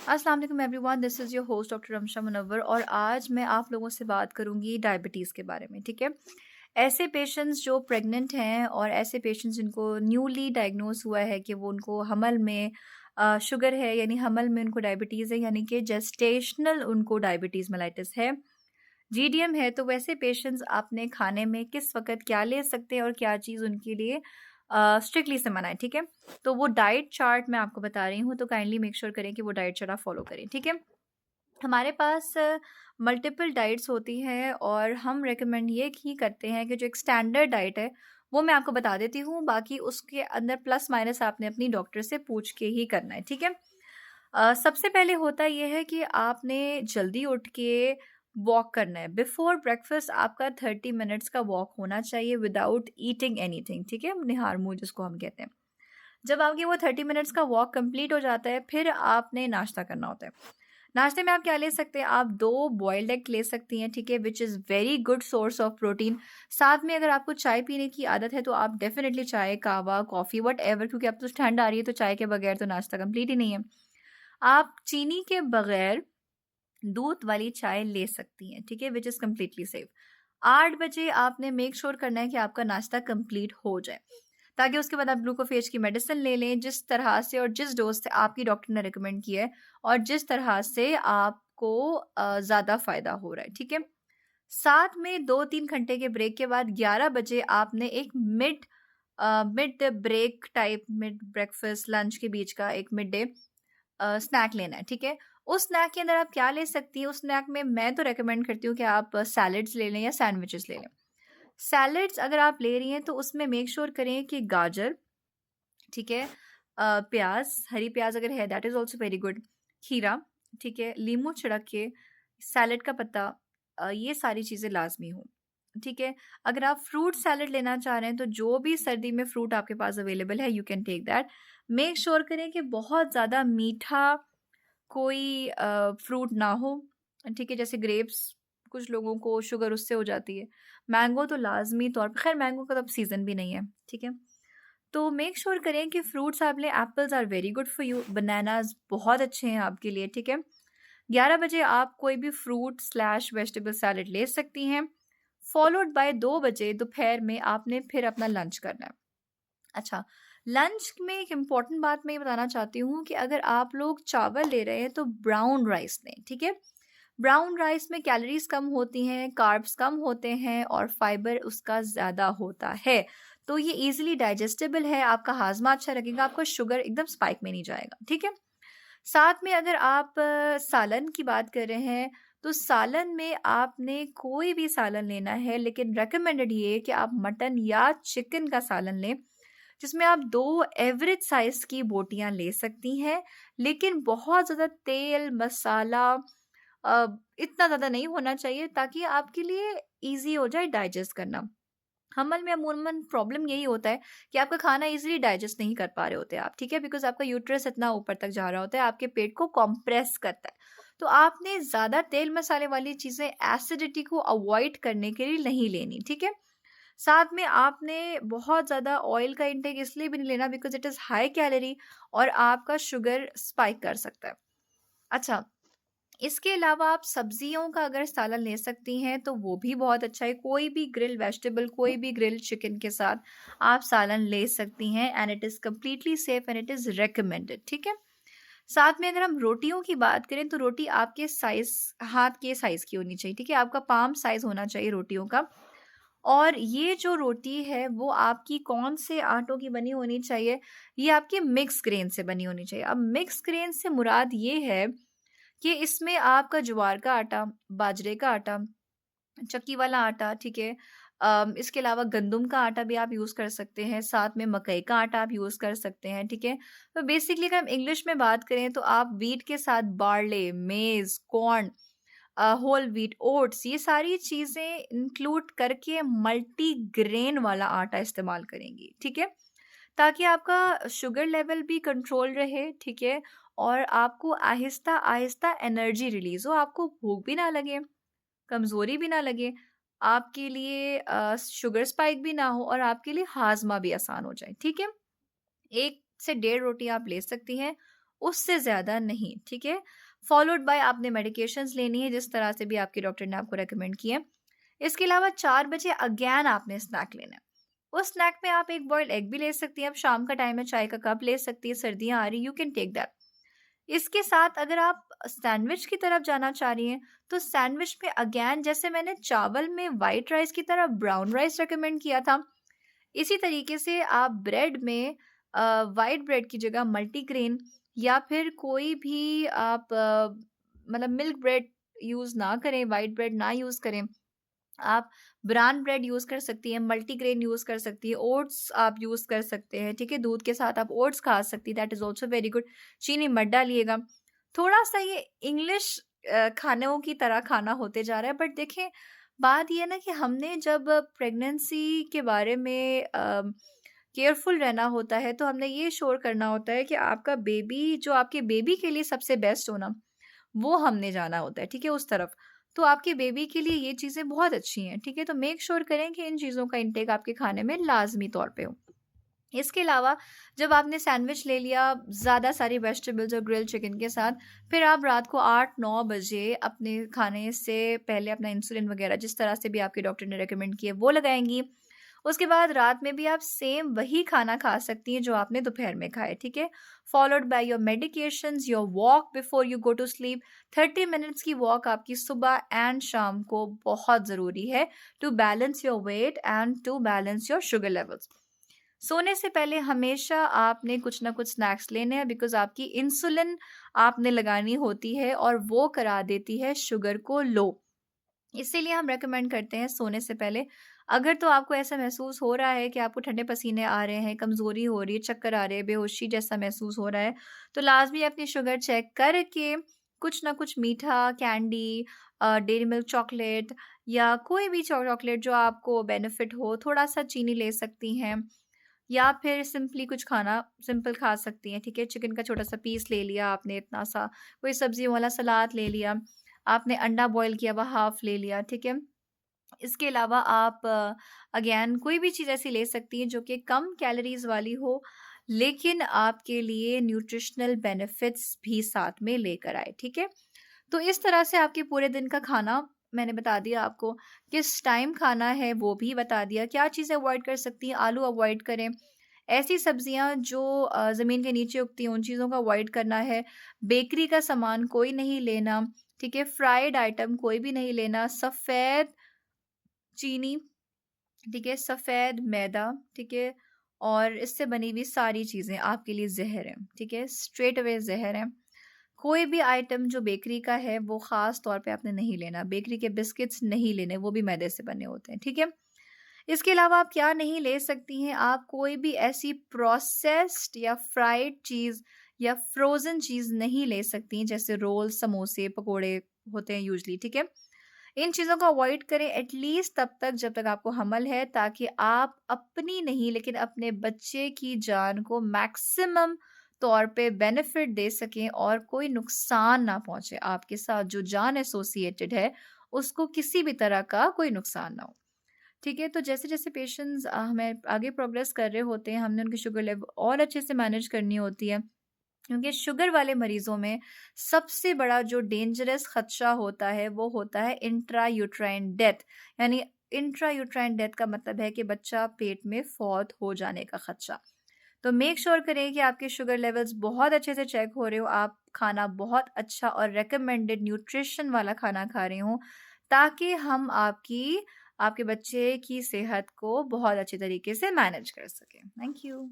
अस्सलाम वालेकुम everyone, this is your host doctor Ramsha Munawwar और आज मैं आप लोगों से बात करूंगी डायबिटीज़ के बारे में। ठीक है, ऐसे पेशेंट्स जो प्रेग्नेंट हैं और ऐसे पेशेंट्स जिनको न्यूली डायग्नोस हुआ है कि वो उनको हमल में शुगर है, यानी हमल में उनको डायबिटीज़ है, यानी कि जेस्टेशनल उनको डायबिटीज़ मेलाइटिस है, जीडीएम है। तो वैसे पेशेंट्स अपने खाने में किस वक़्त क्या ले सकते हैं और क्या चीज़ उनके लिए स्ट्रिक्टली से मना है, ठीक है? तो वो डाइट चार्ट मैं आपको बता रही हूँ, तो काइंडली मेक श्योर करें कि वो डाइट चार्ट आप फ़ॉलो करें, ठीक है? हमारे पास मल्टीपल डाइट्स होती हैं और हम रिकमेंड ये ही करते हैं कि जो एक स्टैंडर्ड डाइट है, वो मैं आपको बता देती हूँ, बाकी उसके अंदर प्लस माइनस आपने अपनी डॉक्टर से पूछ के ही करना है, ठीक है? सबसे पहले होता ये है कि आपने जल्दी उठ के वॉक करना है। बिफोर ब्रेकफास्ट आपका 30 मिनट्स का वॉक होना चाहिए विदाउट ईटिंग एनीथिंग, ठीक है? निहार मुँह जिसको हम कहते हैं। जब आपके वो 30 मिनट्स का वॉक कंप्लीट हो जाता है, फिर आपने नाश्ता करना होता है। नाश्ते में आप क्या ले सकते हैं? आप 2 बॉइल्ड एग ले सकती हैं, ठीक है? Which is very good source of protein. साथ में अगर आपको चाय पीने की आदत है, तो आप डेफ़िनिटली चाय, कहवा, कॉफ़ी व्हाटएवर, क्योंकि अब तो ठंड आ रही है, तो चाय के बगैर तो नाश्ता कंप्लीट ही नहीं है। आप चीनी के बगैर दूध वाली चाय ले सकती हैं, ठीक है? Which is completely safe. 8 बजे आपने मेक श्योर करना है कि आपका नाश्ता कंप्लीट हो जाए, ताकि उसके बाद आप ग्लूकोफेज की मेडिसिन ले लें, जिस तरह से और जिस डोज़ से आपकी डॉक्टर ने रिकमेंड किया है और जिस तरह से आपको ज़्यादा फ़ायदा हो रहा है, ठीक है? साथ में 2-3 घंटे के ब्रेक के बाद 11 बजे आपने एक mid break type, mid breakfast lunch के बीच का एक मिड डे स्नैक लेना है, ठीक है? उस स्नैक के अंदर आप क्या ले सकती हैं? उस स्नैक में मैं तो रिकमेंड करती हूँ कि आप सैलेड्स ले लें या सैंडविचेस ले लें। सैलेड्स अगर आप ले रही हैं तो उसमें मेक श्योर करें कि गाजर, ठीक है? प्याज़, हरी प्याज़ अगर है that is also very good. खीरा, ठीक है? लीमू छिड़क के, सैलेड का पत्ता, ये सारी चीज़ें लाज़मी हों, ठीक है? अगर आप फ्रूट सैलेड लेना चाह रहे हैं तो जो भी सर्दी में फ्रूट आपके पास अवेलेबल है, you can take that. Make sure करें कि बहुत ज़्यादा मीठा कोई फ्रूट ना हो, ठीक है? जैसे ग्रेप्स, कुछ लोगों को शुगर उससे हो जाती है। मैंगो तो लाज़मी तौर पे, खैर मैंगो का तो अब सीज़न भी नहीं है, ठीक है? तो मेक श्योर करें कि फ्रूट्स आप लें। Apples are very good for you, bananas बहुत अच्छे हैं आपके लिए, ठीक है? 11 बजे आप कोई भी फ्रूट स्लैश वेजिटेबल सैलेड ले सकती हैं, फॉलोड बाय 2 बजे दोपहर में आपने फिर अपना लंच करना है। अच्छा, लंच में एक इम्पॉर्टेंट बात मैं ये बताना चाहती हूँ कि अगर आप लोग चावल ले रहे हैं तो ब्राउन राइस लें, ठीक है? ब्राउन राइस में कैलोरीज़ कम होती हैं, कार्ब्स कम होते हैं और फाइबर उसका ज़्यादा होता है। तो ये ईज़िली डाइजेस्टेबल है, आपका हाज़मा अच्छा लगेगा, आपका शुगर एकदम स्पाइक में नहीं जाएगा, ठीक है? साथ में अगर आप सालन की बात कर रहे हैं, तो सालन में आपने कोई भी सालन लेना है, लेकिन रिकमेंडेड ये है कि आप मटन या चिकन का सालन लें, जिसमें आप 2 एवरेज साइज़ की बोटियाँ ले सकती हैं, लेकिन बहुत ज़्यादा तेल, मसाला इतना ज़्यादा नहीं होना चाहिए, ताकि आपके लिए ईज़ी हो जाए डाइजेस्ट करना। हमल में अमूमन प्रॉब्लम यही होता है कि आपका खाना इज़िली डाइजेस्ट नहीं कर पा रहे होते आप, ठीक है? बिकॉज़ आपका यूट्रस इतना ऊपर तक जा रहा होता है, आपके पेट को कंप्रेस करता है। तो आपने ज़्यादा तेल मसाले वाली चीज़ें एसिडिटी को अवॉइड करने के लिए नहीं लेनी, ठीक है? साथ में आपने बहुत ज़्यादा ऑयल का इंटेक इसलिए भी नहीं लेना because it is high calorie और आपका शुगर स्पाइक कर सकता है। अच्छा, इसके अलावा आप सब्जियों का अगर सालन ले सकती हैं तो वो भी बहुत अच्छा है। कोई भी ग्रिल वेजिटेबल, कोई भी ग्रिल चिकन के साथ आप सालन ले सकती हैं and it is completely safe and it is recommended, ठीक है? साथ में अगर हम रोटियों की बात करें तो रोटी आपके साइज़, हाथ के साइज़ की होनी चाहिए, ठीक है? आपका पाम साइज़ होना चाहिए रोटियों का। और ये जो रोटी है वो आपकी कौन से आटों की बनी होनी चाहिए? ये आपकी मिक्स ग्रेन से बनी होनी चाहिए। अब मिक्स ग्रेन से मुराद ये है कि इसमें आपका ज्वार का आटा, बाजरे का आटा, चक्की वाला आटा, ठीक है? इसके अलावा गंदम का आटा भी आप यूज़ कर सकते हैं, साथ में मकई का आटा आप यूज़ कर सकते हैं, ठीक है? तो बेसिकली अगर हम इंग्लिश में बात करें तो आप व्हीट के साथ बार्ले, मेज़, कॉर्न, होल व्हीट, ओट्स, ये सारी चीज़ें इंक्लूड करके मल्टीग्रेन वाला आटा इस्तेमाल करेंगी, ठीक है? ताकि आपका शुगर लेवल भी कंट्रोल रहे, ठीक है? और आपको आहिस्ता-आहिस्ता एनर्जी रिलीज़ हो, आपको भूख भी ना लगे, कमज़ोरी भी ना लगे, आपके लिए शुगर स्पाइक भी ना हो और आपके लिए हाज़मा भी आसान हो जाए, ठीक है? 1 से डेढ़ रोटी आप ले सकती हैं उससे ज़्यादा नहीं, ठीक है? फॉलोड बाय आपने मेडिकेशंस लेनी है जिस तरह से भी आपके डॉक्टर ने आपको रिकमेंड किया है। इसके अलावा 4 बजे अगेन आपने स्नैक लेना है। उस स्नैक में आप एक बॉइल्ड एग भी ले सकती हैं, अब शाम का टाइम है, चाय का कप ले सकती हैं, सर्दियाँ आ रही, यू कैन टेक दैट। इसके साथ अगर आप सैंडविच की तरफ जाना चाह रही हैं, तो सैंडविच में अगेन जैसे मैंने चावल में व्हाइट राइस की तरह ब्राउन राइस रिकमेंड किया था, इसी तरीके से आप ब्रेड में व्हाइट ब्रेड की जगह मल्टीग्रेन या फिर कोई भी आप मतलब मिल्क ब्रेड यूज़ ना करें, व्हाइट ब्रेड ना यूज़ करें। आप ब्राउन ब्रेड यूज़ कर सकती हैं, मल्टीग्रेन यूज़ कर सकती हैं, ओट्स आप यूज़ कर सकते हैं, ठीक है? दूध के साथ आप ओट्स खा सकती हैं, that is also very good. चीनी मत डालिएगा। थोड़ा-सा ये इंग्लिश खानों की तरह खाना होते जा रहा है, बट देखें, बात ये है ना कि हमने जब प्रेगनेंसी के बारे में केयरफुल रहना होता है, तो हमने ये श्योर करना होता है कि आपका बेबी जो आपके बेबी के लिए सबसे बेस्ट हो ना, वो हमने जाना होता है, ठीक है? उस तरफ। तो आपके बेबी के लिए ये चीज़ें बहुत अच्छी हैं, ठीक है? तो मेक श्योर करें कि इन चीज़ों का इंटेक आपके खाने में लाज़मी तौर पे हो। इसके अलावा जब आपने सैंडविच ले लिया ज़्यादा सारी वेजिटेबल्स और ग्रिल्ड चिकन के साथ, फिर आप रात को 8-9 बजे अपने खाने से पहले अपना इंसुलिन वगैरह जिस तरह से भी आपके डॉक्टर ने रिकमेंड किए वो लगाएँगी। उसके बाद रात में भी आप सेम वही खाना खा सकती हैं जो आपने दोपहर में खाए, ठीक है? Followed by your medications, your walk before you go to sleep. 30 minutes की वॉक आपकी सुबह एंड शाम को बहुत ज़रूरी है to balance your weight and to balance your sugar levels. सोने से पहले हमेशा आपने कुछ ना कुछ स्नैक्स लेने हैं बिकॉज़ आपकी इंसुलिन आपने लगानी होती है और वो करा देती है शुगर को लो। इसीलिए हम रेकमेंड करते हैं सोने से पहले, अगर तो आपको ऐसा महसूस हो रहा है कि आपको ठंडे पसीने आ रहे हैं, कमज़ोरी हो रही है, चक्कर आ रहे हैं, बेहोशी जैसा महसूस हो रहा है, तो लाज़मी अपनी शुगर चेक करके कुछ ना कुछ मीठा, कैंडी डेयरी मिल्क चॉकलेट या कोई भी चॉकलेट जो आपको बेनिफिट हो, थोड़ा-सा चीनी ले सकती हैं या फिर सिंपली कुछ खाना सिंपल खा सकती हैं, ठीक है? चिकन का छोटा-सा पीस ले लिया आपने इतना-सा, कोई सब्जियों वाला सलाद ले लिया, आपने अंडा बॉयल किया हुआ हाफ़ ले लिया, ठीक है? इसके अलावा आप अगेन कोई भी चीज़ ऐसी ले सकती हैं जो कि कम कैलोरीज़ वाली हो, लेकिन आपके लिए न्यूट्रिशनल बेनिफिट्स भी साथ में लेकर आए, ठीक है? तो इस तरह से आपके पूरे दिन का खाना मैंने बता दिया आपको, किस टाइम खाना है वो भी बता दिया, क्या चीज़ें अवॉइड कर सकती हैं, आलू अवॉइड करें, ऐसी सब्जियां जो ज़मीन के नीचे उगती हैं उन चीज़ों का अवॉइड करना है, बेकरी का सामान कोई नहीं लेना, ठीक है? फ्राइड आइटम कोई भी नहीं लेना, सफ़ेद चीनी, ठीक है? सफ़ेद मैदा, ठीक है? और इससे बनी हुई सारी चीज़ें आपके लिए ज़हर हैं, ठीक है? स्ट्रेट अवे ज़हर हैं। कोई भी आइटम जो बेकरी का है वो ख़ास तौर पे आपने नहीं लेना। बेकरी के बिस्किट्स नहीं लेने, वो भी मैदे से बने होते हैं, ठीक है? इसके अलावा आप क्या नहीं ले सकती हैं, आप कोई भी ऐसी प्रोसेस्ड या फ्राइड चीज़ या फ्रोज़न चीज़ नहीं ले सकती, जैसे रोल, समोसे, पकोड़े होते हैं यूजुअली, ठीक है? इन चीज़ों को अवॉइड करें एटलीस्ट तब तक जब तक आपको हमल है, ताकि आप अपनी नहीं लेकिन अपने बच्चे की जान को मैक्सिमम तौर पे बेनिफिट दे सकें और कोई नुकसान ना पहुंचे, आपके साथ जो जान एसोसिएटेड है उसको किसी भी तरह का कोई नुकसान ना हो, ठीक है? तो जैसे जैसे पेशेंट्स हमें आगे प्रोग्रेस कर रहे होते हैं, हमने उनकी शुगर लेवल और अच्छे से मैनेज करनी होती है, क्योंकि शुगर वाले मरीजों में सबसे बड़ा जो डेंजरस खदशा होता है वो होता है इंट्रा यूट्राइन डेथ। यानी इंट्रा यूट्राइन डेथ का मतलब है कि बच्चा पेट में फौत हो जाने का खदशा। तो मेक श्योर करें कि आपके शुगर लेवल्स बहुत अच्छे से चेक हो रहे हो, आप खाना बहुत अच्छा और रिकमेंडेड न्यूट्रिशन वाला खाना खा रहे हो, ताकि हम आपके बच्चे की सेहत को बहुत अच्छे तरीके से मैनेज कर सकें। Thank you.